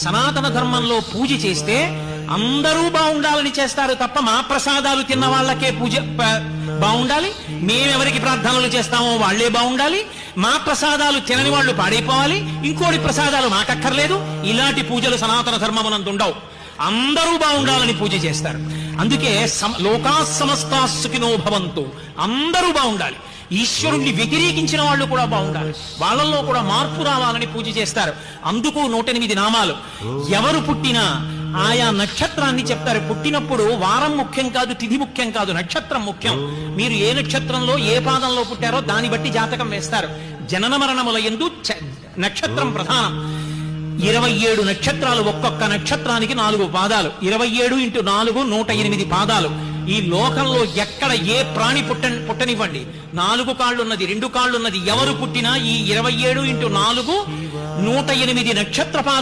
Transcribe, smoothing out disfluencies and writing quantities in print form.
సనాతన ధర్మంలో పూజ చేస్తే అందరూ బాగుండాలని చేస్తారు తప్ప మా ప్రసాదాలు తిన్న వాళ్ళకే పూజ బాగుండాలి, మేమెవరికి ప్రార్థనలు చేస్తామో వాళ్లే బాగుండాలి, మా ప్రసాదాలు తినని వాళ్ళు పాడైపోవాలి, ఇంకోటి ప్రసాదాలు మాకక్కర్లేదు. ఇలాంటి పూజలు సనాతన ధర్మమునందు ఉండవు. అందరూ బాగుండాలని పూజ చేస్తారు. అందుకే లోకా సమస్తా సుఖినో భవంతు, అందరూ బాగుండాలి. ఈశ్వరుణ్ణి వ్యతిరేకించిన వాళ్ళు కూడా బాగుండాలి, వాళ్ళల్లో కూడా మార్పు రావాలని పూజ చేస్తారు. అందుకు 108 నామాలు. ఎవరు పుట్టినా ఆయా నక్షత్రాన్ని చెప్తారు. పుట్టినప్పుడు వారం ముఖ్యం కాదు, తిథి ముఖ్యం కాదు, నక్షత్రం ముఖ్యం. మీరు ఏ నక్షత్రంలో ఏ పాదంలో పుట్టారో దాన్ని బట్టి జాతకం వేస్తారు. జనన మరణముల యందు నక్షత్రం ప్రధానం. 27 నక్షత్రాలు, ఒక్కొక్క నక్షత్రానికి 4 పాదాలు. 27 × 4 108 పాదాలు. ఈ లోకంలో ఎక్కడ ఏ ప్రాణి పుట్టనివ్వండి, 4 కాళ్ళున్నది, 2 కాళ్ళున్నది ఎవరు పుట్టినా ఈ 27 × 4 108 నక్షత్ర పాదాలు